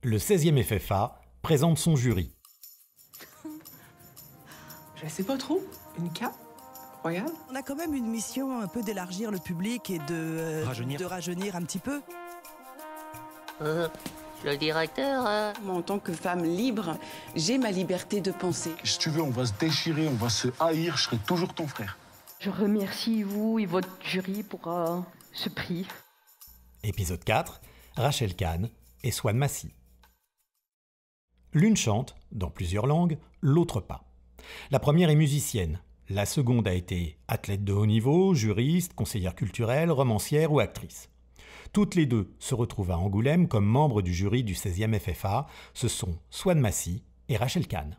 Le 16e FFA présente son jury. Je sais pas trop. Une cape royale? On a quand même une mission un peu d'élargir le public et de rajeunir un petit peu. Le directeur... Moi, en tant que femme libre, j'ai ma liberté de penser. Si tu veux, on va se déchirer, on va se haïr, je serai toujours ton frère. Je remercie vous et votre jury pour ce prix. Épisode 4, Rachel Kahn et Swan Massy. L'une chante, dans plusieurs langues, l'autre pas. La première est musicienne. La seconde a été athlète de haut niveau, juriste, conseillère culturelle, romancière ou actrice. Toutes les deux se retrouvent à Angoulême comme membres du jury du 16e FFA. Ce sont Swan Massy et Rachel Kahn.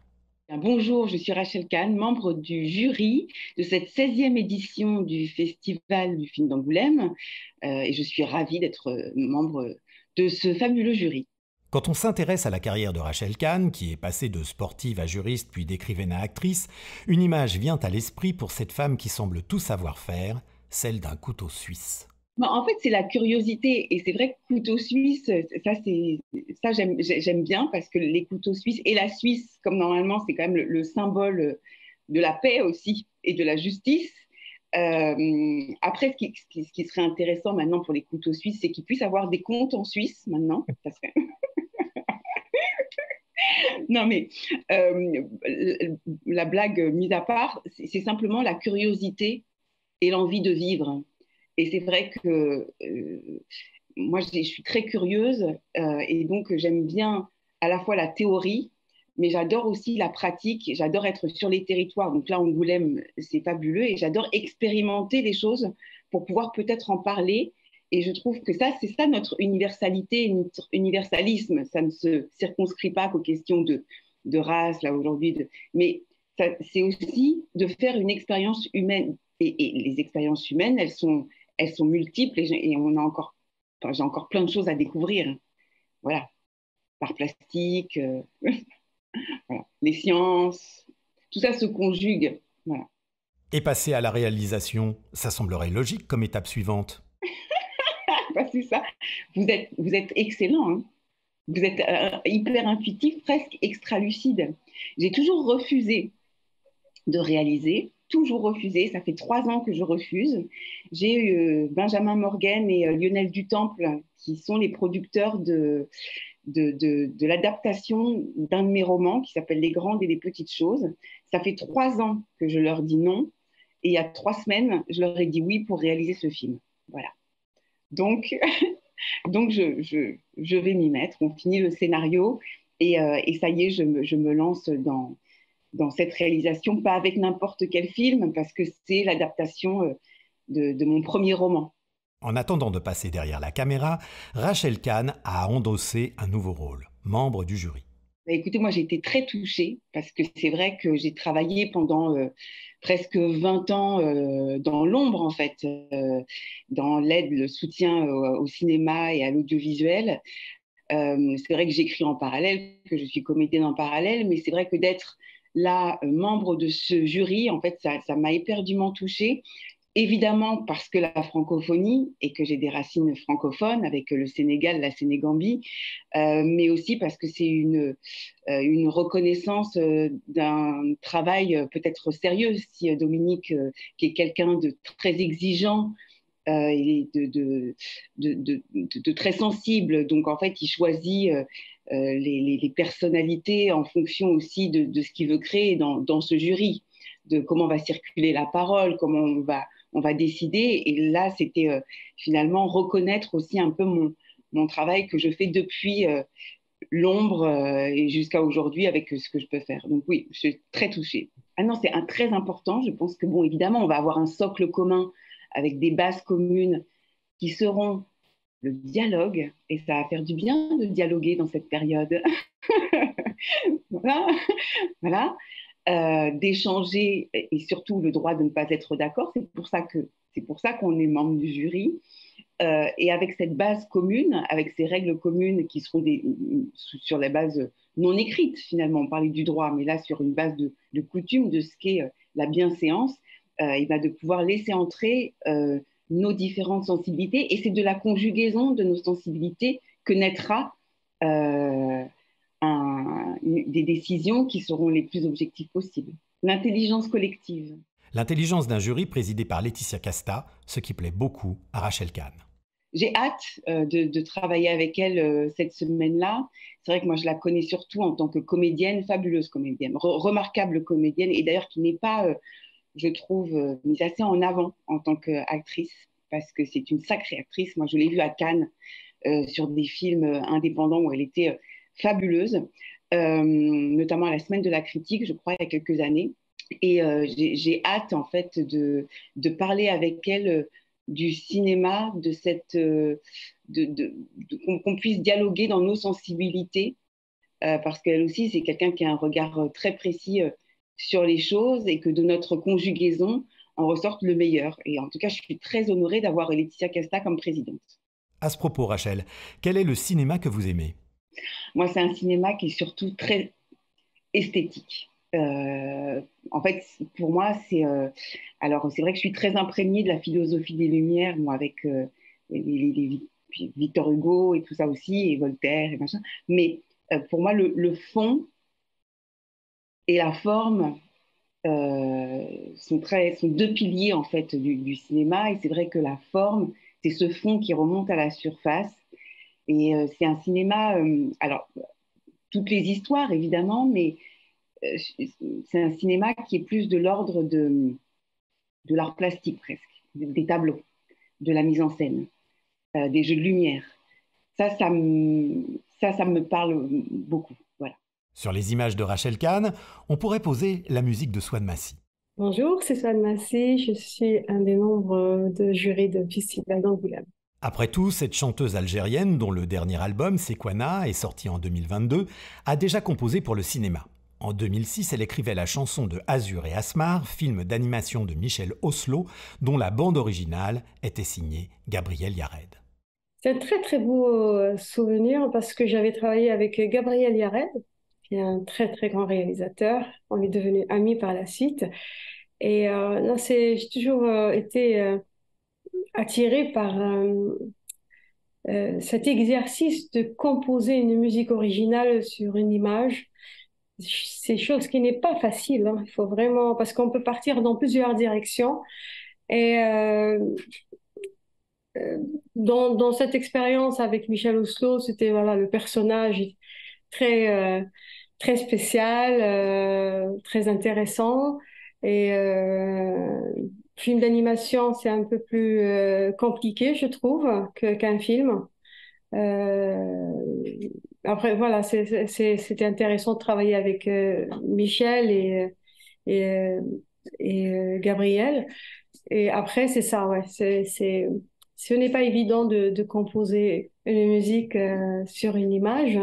Bonjour, je suis Rachel Kahn, membre du jury de cette 16e édition du Festival du film d'Angoulême. Et je suis ravie d'être membre de ce fabuleux jury. Quand on s'intéresse à la carrière de Rachel Kahn, qui est passée de sportive à juriste puis d'écrivaine à actrice, une image vient à l'esprit pour cette femme qui semble tout savoir faire, celle d'un couteau suisse. En fait, c'est la curiosité. Et c'est vrai que couteau suisse, ça j'aime bien parce que les couteaux suisses et la Suisse, comme normalement, c'est quand même le symbole de la paix aussi et de la justice. Après, ce qui serait intéressant maintenant pour les couteaux suisses, c'est qu'ils puissent avoir des comptes en Suisse maintenant. Ça serait... Non, mais la blague mise à part, c'est simplement la curiosité et l'envie de vivre. Et c'est vrai que moi, je suis très curieuse et donc j'aime bien à la fois la théorie, mais j'adore aussi la pratique. J'adore être sur les territoires. Donc là, Angoulême, c'est fabuleux et j'adore expérimenter les choses pour pouvoir peut-être en parler. Et je trouve que ça, c'est ça notre universalité, notre universalisme. Ça ne se circonscrit pas qu'aux questions de race, là, aujourd'hui. Mais c'est aussi de faire une expérience humaine. Et les expériences humaines, elles sont multiples et on a encore, j'ai encore plein de choses à découvrir. Voilà. L'art plastique, voilà. Les sciences, tout ça se conjugue. Voilà. Et passer à la réalisation, ça semblerait logique comme étape suivante. C'est ça. Vous êtes excellent. Hein. Vous êtes hyper intuitif, presque extra lucide. J'ai toujours refusé de réaliser, toujours refusé. Ça fait 3 ans que je refuse. J'ai eu Benjamin Morgan et Lionel Dutemple, qui sont les producteurs de l'adaptation d'un de mes romans qui s'appelle Les grandes et les petites choses. Ça fait 3 ans que je leur dis non. Et il y a 3 semaines, je leur ai dit oui pour réaliser ce film. Voilà. Donc je vais m'y mettre. On finit le scénario et ça y est, je me lance dans cette réalisation, pas avec n'importe quel film, parce que c'est l'adaptation de mon premier roman. En attendant de passer derrière la caméra, Rachel Kahn a endossé un nouveau rôle, membre du jury. Écoutez, moi j'ai été très touchée parce que c'est vrai que j'ai travaillé pendant presque 20 ans dans l'ombre en fait, dans l'aide, le soutien au cinéma et à l'audiovisuel. C'est vrai que j'écris en parallèle, que je suis comédienne en parallèle, mais c'est vrai que d'être là, membre de ce jury, en fait, ça m'a éperdument touchée. Évidemment parce que la francophonie et que j'ai des racines francophones avec le Sénégal, la Sénégambie, mais aussi parce que c'est une reconnaissance d'un travail peut-être sérieux. Si Dominique, qui est quelqu'un de très exigeant et de très sensible, donc en fait il choisit les personnalités en fonction aussi de ce qu'il veut créer dans ce jury, de comment va circuler la parole, comment on va décider. Et là, c'était finalement reconnaître aussi un peu mon travail que je fais depuis l'ombre et jusqu'à aujourd'hui avec ce que je peux faire. Donc oui, je suis très touchée. Ah non, c'est très important. Je pense que, bon, évidemment, on va avoir un socle commun avec des bases communes qui seront le dialogue. Et ça va faire du bien de dialoguer dans cette période. Voilà. D'échanger et surtout le droit de ne pas être d'accord. C'est pour ça qu'on est membre du jury. Et avec cette base commune, avec ces règles communes qui seront sur la base non écrite finalement, on parlait du droit, mais là sur une base de coutume, de ce qu'est la bienséance, et de pouvoir laisser entrer nos différentes sensibilités. Et c'est de la conjugaison de nos sensibilités que naîtra des décisions qui seront les plus objectives possibles. L'intelligence collective. L'intelligence d'un jury présidé par Laetitia Casta, ce qui plaît beaucoup à Rachel Kahn. J'ai hâte de travailler avec elle cette semaine-là. C'est vrai que moi, je la connais surtout en tant que comédienne, fabuleuse comédienne, remarquable comédienne, et d'ailleurs qui n'est pas, je trouve, mise assez en avant en tant qu'actrice, parce que c'est une sacrée actrice. Moi, je l'ai vue à Cannes sur des films indépendants où elle était fabuleuse, notamment à la Semaine de la Critique, je crois, il y a quelques années. Et j'ai hâte, en fait, de parler avec elle du cinéma, qu'on puisse dialoguer dans nos sensibilités, parce qu'elle aussi, c'est quelqu'un qui a un regard très précis sur les choses et que de notre conjugaison en ressorte le meilleur. Et en tout cas, je suis très honorée d'avoir Laetitia Casta comme présidente. À ce propos, Rachel, quel est le cinéma que vous aimez? Moi, c'est un cinéma qui est surtout très esthétique. En fait, pour moi, alors c'est vrai que je suis très imprégnée de la philosophie des Lumières, moi, avec Victor Hugo et tout ça aussi, et Voltaire et machin. Mais pour moi, le fond et la forme sont deux piliers en fait du cinéma. Et c'est vrai que la forme, c'est ce fond qui remonte à la surface. Et c'est un cinéma, alors toutes les histoires évidemment, mais c'est un cinéma qui est plus de l'ordre de l'art plastique presque, des tableaux, de la mise en scène, des jeux de lumière. Ça me parle beaucoup. Voilà. Sur les images de Rachel Kahn, on pourrait poser la musique de Swan Massy. Bonjour, c'est Swan Massy, je suis un des membres de jury de Festival d'Angoulême. Après tout, cette chanteuse algérienne, dont le dernier album, Sequana, est sorti en 2022, a déjà composé pour le cinéma. En 2006, elle écrivait la chanson de Azur et Asmar, film d'animation de Michel Oslo, dont la bande originale était signée Gabriel Yared. C'est un très très beau souvenir parce que j'avais travaillé avec Gabriel Yared, qui est un très très grand réalisateur. On est devenus amis par la suite. Et j'ai toujours été attirée par cet exercice de composer une musique originale sur une image. C'est chose qui n'est pas facile, hein. Il faut vraiment, parce qu'on peut partir dans plusieurs directions. Et dans cette expérience avec Michel Oslo, c'était voilà, le personnage très, très spécial, très intéressant. Et film d'animation, c'est un peu plus compliqué, je trouve, qu'un film. Après, voilà, c'était intéressant de travailler avec Michel et Gabriel. Et après, c'est ça, ouais. Ce n'est pas évident de composer une musique sur une image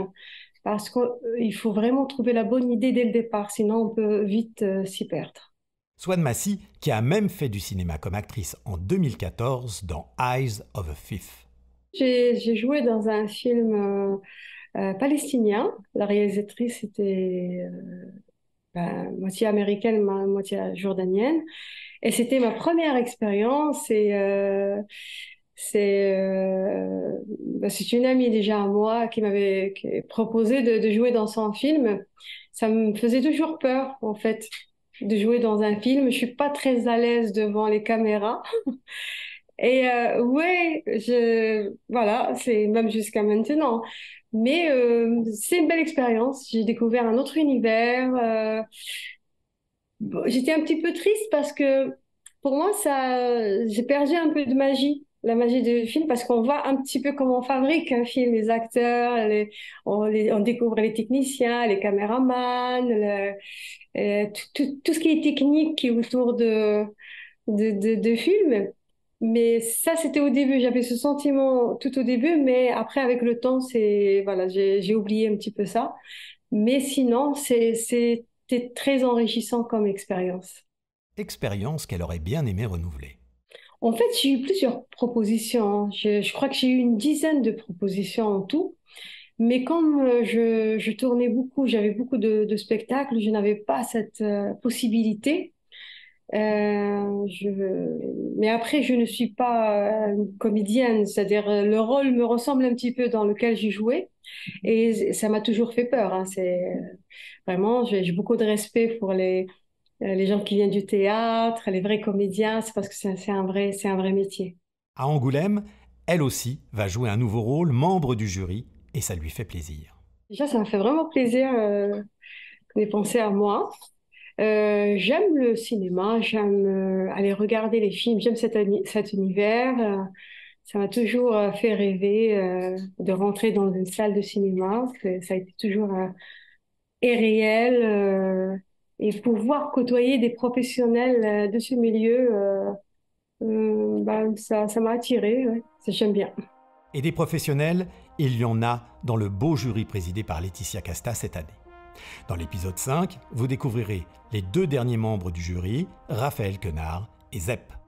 parce qu'il faut vraiment trouver la bonne idée dès le départ, sinon on peut vite s'y perdre. Swan Massy, qui a même fait du cinéma comme actrice en 2014 dans Eyes of a Thief. J'ai joué dans un film palestinien. La réalisatrice était moitié américaine, moitié jordanienne. Et c'était ma première expérience. Et c'est une amie déjà à moi qui m'avait proposé de jouer dans son film. Ça me faisait toujours peur, en fait, de jouer dans un film. Je suis pas très à l'aise devant les caméras. Et ouais, voilà, c'est même jusqu'à maintenant. Mais c'est une belle expérience. J'ai découvert un autre univers. J'étais un petit peu triste parce que pour moi, j'ai perdu un peu de magie, la magie du film, parce qu'on voit un petit peu comment on fabrique un film, les acteurs, on découvre les techniciens, les caméramans, tout ce qui est technique qui est autour de films. Mais ça, c'était au début. J'avais ce sentiment tout au début, mais après, avec le temps, voilà, j'ai oublié un petit peu ça. Mais sinon, c'était très enrichissant comme expérience. Expérience qu'elle aurait bien aimé renouveler. En fait, j'ai eu plusieurs propositions. Je crois que j'ai eu une dizaine de propositions en tout. Mais comme je tournais beaucoup, j'avais beaucoup de spectacles, je n'avais pas cette possibilité. Mais après, je ne suis pas comédienne, c'est-à-dire le rôle me ressemble un petit peu dans lequel j'ai joué et ça m'a toujours fait peur. Hein. Vraiment, j'ai beaucoup de respect pour les gens qui viennent du théâtre, les vrais comédiens, c'est parce que c'est un vrai métier. À Angoulême, elle aussi va jouer un nouveau rôle, membre du jury, et ça lui fait plaisir. Déjà, ça me fait vraiment plaisir qu'on ait pensé à moi. J'aime le cinéma, j'aime aller regarder les films, j'aime cet univers. Ça m'a toujours fait rêver de rentrer dans une salle de cinéma. Ça a été toujours réel et pouvoir côtoyer des professionnels de ce milieu, ça m'a attiré. Ouais. J'aime bien. Et des professionnels, il y en a dans le beau jury présidé par Laetitia Casta cette année. Dans l'épisode 5, vous découvrirez les 2 derniers membres du jury, Raphaël Quenard et Zep.